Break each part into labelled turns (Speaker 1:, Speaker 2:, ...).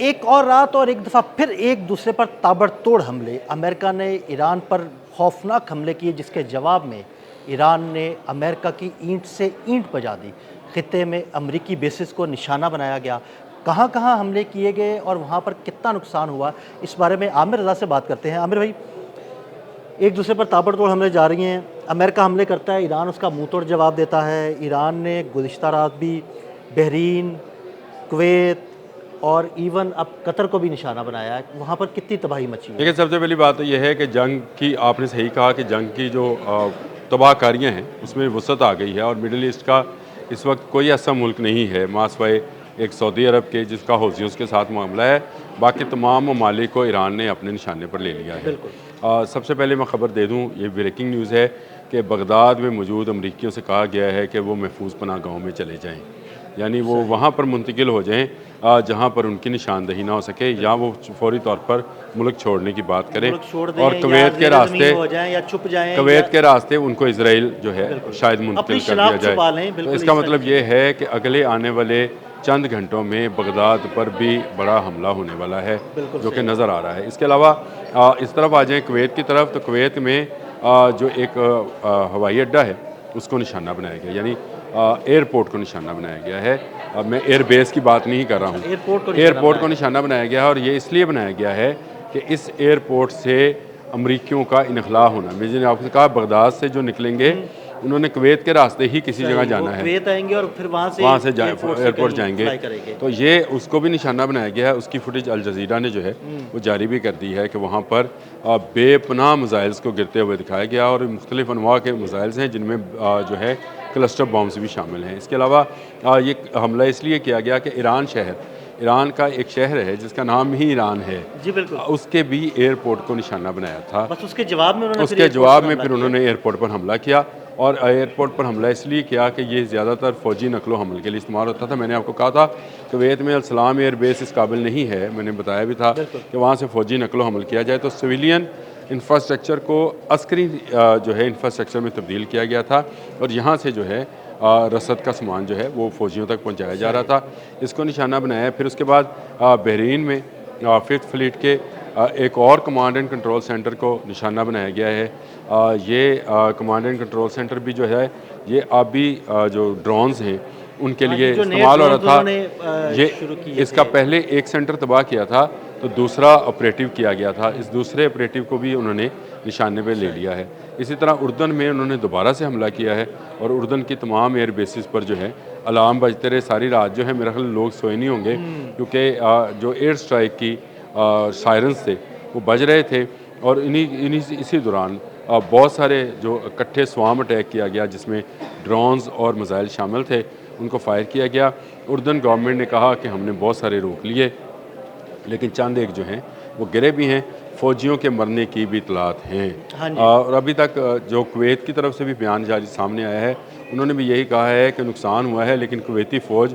Speaker 1: एक और रात और एक दफ़ा फिर एक दूसरे पर ताबड़तोड़ हमले। अमेरिका ने ईरान पर खौफनाक हमले किए, जिसके जवाब में ईरान ने अमेरिका की ईंट से ईंट बजा दी। खित्ते में अमरीकी बेसिस को निशाना बनाया गया। कहाँ कहाँ हमले किए गए और वहाँ पर कितना नुकसान हुआ, इस बारे में आमिर रज़ा से बात करते हैं। आमिर भाई, एक दूसरे पर ताबड़तोड़ हमले जा रही हैं। अमेरिका हमले करता है, ईरान उसका मुंह तोड़ जवाब देता है। ईरान ने गुज़िश्ता रात भी बहरीन, कुवैत और इवन अब कतर को भी निशाना बनाया है। वहाँ पर कितनी तबाही मची है।
Speaker 2: देखिए, सबसे पहली बात तो यह है कि जंग की, आपने सही कहा कि जंग की जो तबाहकारियाँ हैं उसमें वसअत आ गई है, और मिडल ईस्ट का इस वक्त कोई ऐसा मुल्क नहीं है मासवाए एक सऊदी अरब के जिसका हौथियों के साथ मामला है। बाकी तमाम ममालिक को ईरान ने अपने निशाने पर ले लिया है। सबसे पहले मैं ख़बर दे दूँ, ये ब्रेकिंग न्यूज़ है कि बगदाद में मौजूद अमरीकियों से कहा गया है कि वो महफूज पनाह गाहों में चले जाएँ, यानी वो वहाँ पर मुंतकिल हो जाएँ जहाँ पर उनकी निशानदही ना हो सके, या वो फौरी तौर पर मुल्क छोड़ने की बात करें। और कुवैत के रास्ते
Speaker 1: या छुप जाएं,
Speaker 2: कुवैत के रास्ते उनको इसराइल जो है शायद मुंतकिल कर दिया जाए। तो इसका मतलब ये है कि अगले आने वाले चंद घंटों में बगदाद पर भी बड़ा हमला होने वाला है, जो कि नज़र आ रहा है। इसके अलावा इस तरफ आ जाएँ कुवैत की तरफ, तो कुवैत में जो एक हवाई अड्डा है उसको निशाना बनाया गया, यानी एयरपोर्ट को निशाना बनाया गया है। अब मैं एयरबेस की बात नहीं कर रहा हूँ, एयरपोर्ट को निशाना बनाया गया है। और ये इसलिए बनाया गया है कि इस एयरपोर्ट से अमरीकियों का इनखला होना, मैंने आपसे कहा बगदाद से जो निकलेंगे उन्होंने कुवैत के रास्ते ही किसी जगह जाना है,
Speaker 1: कुवैत आएंगे और फिर वहाँ से
Speaker 2: एयरपोर्ट जाएंगे। तो ये उसको भी निशाना बनाया गया है। उसकी फुटेज अल जज़ीरा ने जो है वो जारी भी कर दी है कि वहाँ पर बेपनाह मिसाइल्स को गिरते हुए दिखाया गया, और मुख्तलिफ अनवा के मिसाइल्स हैं जिनमें जो है क्लस्टर बॉम्ब्स भी शामिल हैं। इसके अलावा ये हमला इसलिए किया गया कि ईरान का एक शहर है जिसका नाम ही ईरान है,
Speaker 1: जी बिल्कुल,
Speaker 2: उसके भी एयरपोर्ट को निशाना बनाया था।
Speaker 1: बस उसके जवाब में
Speaker 2: उन्होंने एयरपोर्ट पर हमला किया। और एयरपोर्ट पर हमला इसलिए किया कि ये ज़्यादातर फ़ौजी नकलो हमल के लिए इस्तेमाल होता था। मैंने आपको कहा था कुवैत में अल-सलाम एयरबेस इस काबिल नहीं है, मैंने बताया भी था कि वहाँ से फ़ौजी नकलो हमल किया जाए, तो सिविलियन इंफ्रास्ट्रक्चर को अस्करी जो है इंफ्रास्ट्रक्चर में तब्दील किया गया था, और यहाँ से जो है रसद का सामान जो है वो फ़ौजियों तक पहुँचाया जा रहा था। इसको निशाना बनाया। फिर उसके बाद बहरीन में 5th फ्लीट के एक और कमांड एंड कंट्रोल सेंटर को निशाना बनाया गया है। ये कमांड एंड कंट्रोल सेंटर भी जो है ये अभी जो ड्रोन्स हैं उनके लिए इस्तेमाल हो रहा था। ये इसका पहले एक सेंटर तबाह किया था, तो दूसरा ऑपरेटिव किया गया था। इस दूसरे ऑपरेटिव को भी उन्होंने निशाने पे ले लिया है। इसी तरह उर्दन में उन्होंने दोबारा से हमला किया है, और उर्दन की तमाम एयर बेसिस पर जो है अलार्म बजते रहे सारी रात। जो है मेरा ख्याल लोग सोए नहीं होंगे, क्योंकि जो एयर स्ट्राइक की सायरन्स थे वो बज रहे थे, और इसी दौरान बहुत सारे जो इकट्ठे स्वाम अटैक किया गया जिसमें ड्रोन्स और मिसाइल शामिल थे, उनको फायर किया गया। उर्दन गवर्नमेंट ने कहा कि हमने बहुत सारे रोक लिए, लेकिन चंद एक जो हैं वो गिरे भी हैं। फ़ौजियों के मरने की भी इतलात हैं। और अभी तक जो कुवैत की तरफ से भी बयान जारी सामने आया है, उन्होंने भी यही कहा है कि नुकसान हुआ है, लेकिन कुवैती फ़ौज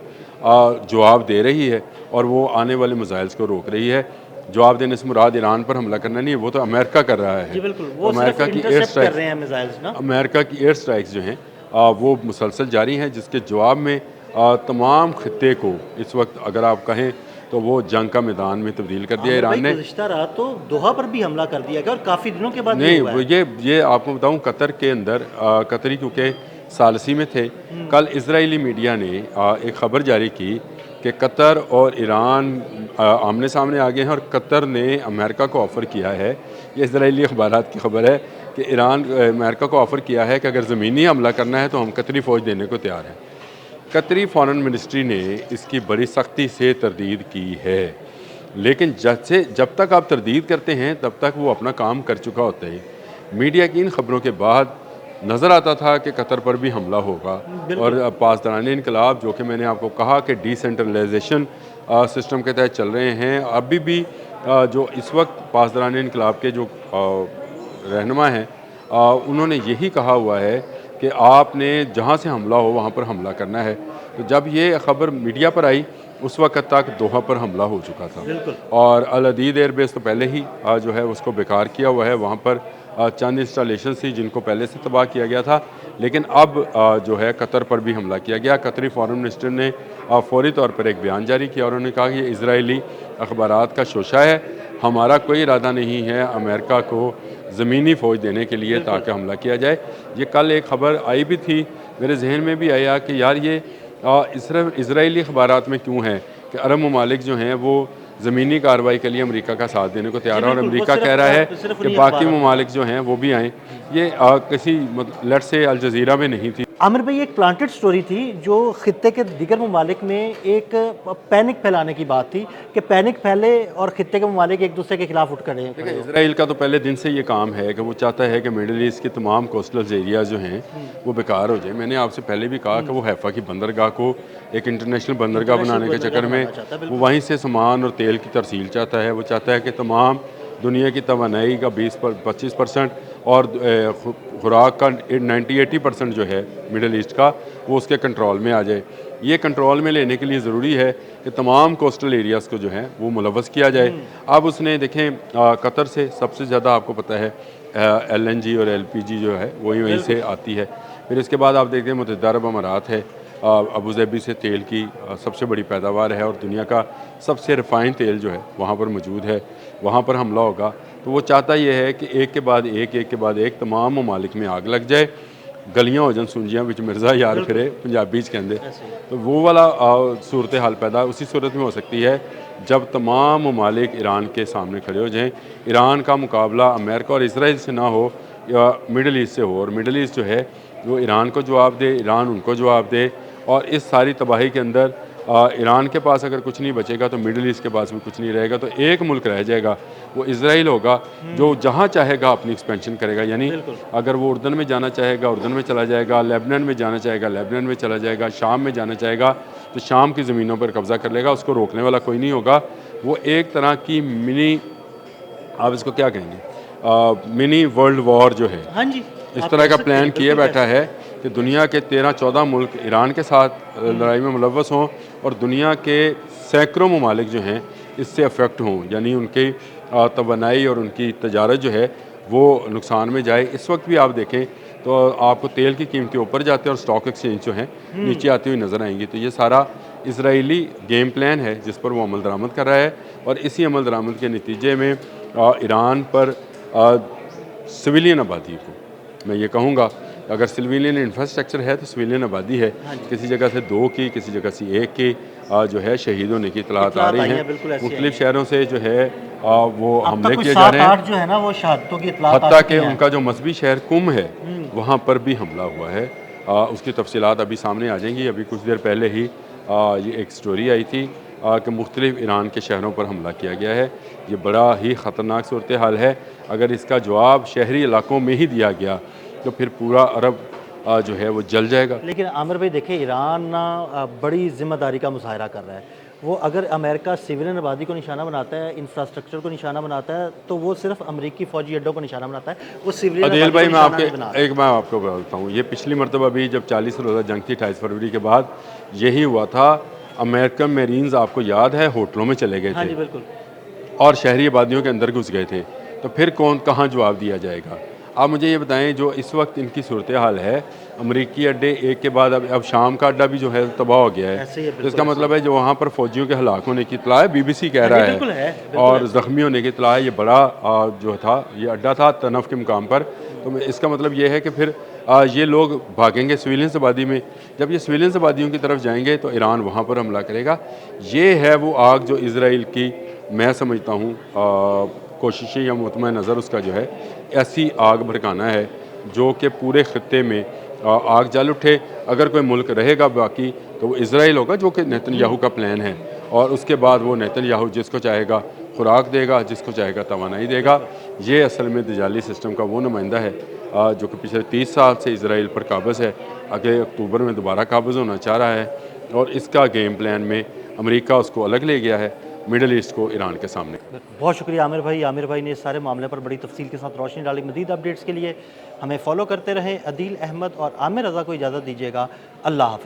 Speaker 2: जवाब दे रही है और वो आने वाले मिसाइल्स को रोक रही है। जवाब देने से मुराद ईरान पर हमला करना नहीं है, वो तो अमेरिका कर रहा है।
Speaker 1: जी बिल्कुल, वो अमेरिका की एयर
Speaker 2: स्ट्राइक्स जो हैं वो मुसलसल जारी हैं, जिसके जवाब में तमाम खित्ते को इस वक्त अगर आप कहें तो वो जंग का मैदान में तब्दील कर दिया ईरान ने।
Speaker 1: गुज़िश्ता रात तो दोहा पर भी हमला कर दिया गया, और काफ़ी दिनों के बाद
Speaker 2: नहीं, ये आपको बताऊं, कतर के अंदर कतरी क्योंकि सालसी में थे, कल इजरायली मीडिया ने एक ख़बर जारी की कि कतर और ईरान आमने सामने आ गए हैं, और कतर ने अमेरिका को ऑफ़र किया है, ये इजरायली अखबारात की खबर है कि ईरान अमेरिका को ऑफ़र किया है कि अगर ज़मीनी हमला करना है तो हम कतरी फ़ौज देने को तैयार हैं। कतरी फ़ॉरेन मिनिस्ट्री ने इसकी बड़ी सख्ती से तरदीद की है, लेकिन जब तक आप तरदीद करते हैं तब तक वो अपना काम कर चुका होता है। मीडिया की इन खबरों के बाद नज़र आता था कि कतर पर भी हमला होगा, और पासदारान इनकलाब जो कि मैंने आपको कहा कि डिसेंट्रलाइजेशन सिस्टम के तहत चल रहे हैं, अभी भी जो इस वक्त पासदारान इनकलाब के जो रहनुमा हैं उन्होंने यही कहा हुआ है कि आपने जहाँ से हमला हो वहाँ पर हमला करना है। तो जब ये ख़बर मीडिया पर आई उस वक्त तक दोहा पर हमला हो चुका था, और अल अदीद एयरबेस तो पहले ही जो है उसको बेकार किया हुआ है। वहाँ पर चंद इंस्टॉलेशन थी जिनको पहले से तबाह किया गया था, लेकिन अब जो है कतर पर भी हमला किया गया। कतरी फॉरेन मिनिस्टर ने फौरी तौर पर एक बयान जारी किया, और उन्होंने कहा कि ये इजरायली अखबारात का शोशा है। हमारा कोई इरादा नहीं है अमेरिका को ज़मीनी फ़ौज देने के लिए ताकि हमला किया जाए। ये कल एक ख़बर आई भी थी, मेरे जहन में भी आया कि यार ये इसराइली अखबारात में क्यों है कि अरब ममालिक जो हैं वो ज़मीनी कार्रवाई के लिए अमेरिका का साथ देने को तैयार है, और अमेरिका कह रहा है कि बाकी ममालिक जो हैं वो भी आएँ। ये किसी लेट से अल जज़ीरा में नहीं थी।
Speaker 1: आमिर भाई, एक प्लांटेड स्टोरी थी जो खित्ते के दीगर ममालिक में एक पैनिक फैलाने की बात थी कि पैनिक फैले और खित्ते के ममालिक एक दूसरे के खिलाफ उठ खड़े
Speaker 2: देखिए, इसराइल का तो पहले दिन से ये काम है कि वो चाहता है कि मिडिल ईस्ट के तमाम कोस्टल एरियाज जो हैं वो बेकार हो जाए। मैंने आपसे पहले भी कहा कि वो हैफा की बंदरगाह को एक इंटरनेशनल बंदरगाह बनाने के चक्कर में वो वहीं से सामान और तेल की तरसील चाहता है। वो चाहता है कि तमाम दुनिया की तवानाई का 20-25% और खुराक का 90-80% जो है मिडिल ईस्ट का, वो उसके कंट्रोल में आ जाए। ये कंट्रोल में लेने के लिए ज़रूरी है कि तमाम कोस्टल एरियाज़ को जो है वो मुलव्वस किया जाए। अब उसने देखें कतर से सबसे ज़्यादा आपको पता है LNG और LPG जो है वहीं से आती है। फिर इसके बाद आप देखते हैं मुत्तहिदा अरब अमारात है, अबू धाबी से तेल की सबसे बड़ी पैदावार है और दुनिया का सबसे रिफाइंड तेल जो है वहाँ पर मौजूद है। वहाँ पर हमला होगा तो वो चाहता ये है कि एक के बाद एक तमाम ममालिक में आग लग जाए, गलियाँ हो जान सूंजियाँ विच मिर्ज़ा यार फिरे पंजाबी च कहते। तो वो वाला सूरत हाल पैदा उसी सूरत में हो सकती है जब तमाम ममालिक ईरान के सामने खड़े हो जाएँ। ईरान का मुकाबला अमेरिका और इसराइल से ना हो या मिडल ईस्ट से हो, और मिडल ईस्ट जो है वो ईरान को जवाब दे, ईरान उनको जवाब दे, और इस सारी तबाही के अंदर ईरान के पास अगर कुछ नहीं बचेगा तो मिडल ईस्ट के पास भी कुछ नहीं रहेगा। तो एक मुल्क रह जाएगा, वो इज़राइल होगा, जो जहाँ चाहेगा अपनी एक्सपेंशन करेगा। यानी अगर वो उर्दन में जाना चाहेगा उर्दन में चला जाएगा, लेबनान में जाना चाहेगा लेबनान में चला जाएगा, शाम में जाना चाहेगा तो शाम की ज़मीनों पर कब्ज़ा कर लेगा। उसको रोकने वाला कोई नहीं होगा। वो एक तरह की मिनी, आप इसको क्या कहेंगे, मिनी वर्ल्ड वॉर जो है,
Speaker 1: हाँ जी,
Speaker 2: इस तरह का प्लान किए बैठा है कि दुनिया के 13-14 मुल्क ईरान के साथ लड़ाई में मुलव्वस हों और दुनिया के सैकड़ों ममालिक जो हैं इससे अफेक्ट हों, यानी उनकी तवानाई और उनकी तजारत जो है वो नुकसान में जाए। इस वक्त भी आप देखें तो आपको तेल की कीमतें ऊपर जाते हैं और स्टॉक एक्सचेंज जो हैं नीचे आती हुई नज़र आएंगी। तो ये सारा इसराइली गेम प्लान है जिस पर वो अमल दरामद कर रहा है, और इसी अमल दरामद के नतीजे में ईरान पर सिविलियन आबादी को, मैं ये कहूँगा, अगर सिविलियन इंफ्रास्ट्रक्चर है तो सिविलियन आबादी है। किसी जगह से 2 की, किसी जगह से 1 की जो है शहीद होने की इतलात आ रही हैं। मुख्तलिफ शहरों से जो है वो हमले किए जा रहे हैं,
Speaker 1: जो है ना वो शहादतों की इतलात
Speaker 2: हत्ता कि उनका जो मजहबी शहर कुम है वहाँ पर भी हमला हुआ है। उसकी तफसीलात अभी सामने आ जाएंगी। अभी कुछ देर पहले ही ये एक स्टोरी आई थी कि मुख्तलिफ ईरान के शहरों पर हमला किया गया है। ये बड़ा ही ख़तरनाक सूरत हाल है। अगर इसका जवाब शहरी इलाकों में ही दिया गया तो फिर पूरा अरब जो है वो जल जाएगा।
Speaker 1: लेकिन आमिर भाई देखिए, ईरान ना बड़ी जिम्मेदारी का मुजाहरा कर रहा है। वो अगर अमेरिका सिविलियन आबादी को निशाना बनाता है, इंफ्रास्ट्रक्चर को निशाना बनाता है, तो वो सिर्फ अमेरिकी फौजी अड्डों को निशाना बनाता है, वो सिविलियन
Speaker 2: अदील भाई, मैं
Speaker 1: मैं
Speaker 2: आपको बताता हूँ, ये पिछली मरतबा भी जब 40 रोज़ा जंग थी 28 फरवरी के बाद यही हुआ था। अमेरिकन मेरीन्स आपको याद है होटलों में चले गए थे,
Speaker 1: बिल्कुल,
Speaker 2: और शहरी आबादियों के अंदर घुस गए थे। तो फिर कहाँ जवाब दिया जाएगा? आप मुझे ये बताएं, जो इस वक्त इनकी सूरत हाल है, अमरीकी अड्डे एक के बाद अब शाम का अड्डा भी जो है तबाह हो गया है। तो इसका मतलब है जो वहाँ पर फौजियों के हलाक होने की इतला है, BBC कह रहा है, और ज़ख्मी होने की इतला है। ये बड़ा जो था ये अड्डा था तनफ के मुकाम पर। तो इसका मतलब ये है कि फिर ये लोग भागेंगे सिविलियन आबादी में। जब ये सिविलियन आबादियों की तरफ जाएंगे तो ईरान वहाँ पर हमला करेगा। ये है वो आग जो इसराइल की, मैं समझता हूँ, कोशिशें या मुतमईन नज़र उसका जो है ऐसी आग भड़काना है जो कि पूरे ख़त्ते में आग जल उठे। अगर कोई मुल्क रहेगा बाकी तो वो इसराइल होगा, जो कि नेतन्याहू का प्लान है, और उसके बाद वो नेतन्याहू जिसको चाहेगा खुराक देगा, जिसको चाहेगा तवानाई देगा। ये असल में दजाली सिस्टम का वो नुमाइंदा है जो कि पिछले 30 साल से इसराइल पर काबज़ है, अगले अक्टूबर में दोबारा काबज़ होना चाह रहा है, और इसका गेम प्लान में अमेरिका उसको अलग ले गया है, मिडल ईस्ट को ईरान के सामने।
Speaker 1: बहुत शुक्रिया आमिर भाई। आमिर भाई ने इस सारे मामले पर बड़ी तफसील के साथ रोशनी डाली। मज़ीद अपडेट्स के लिए हमें फॉलो करते रहें। अदील अहमद और आमिर रज़ा को इजाज़त दीजिएगा। अल्लाह हाफ़िज़।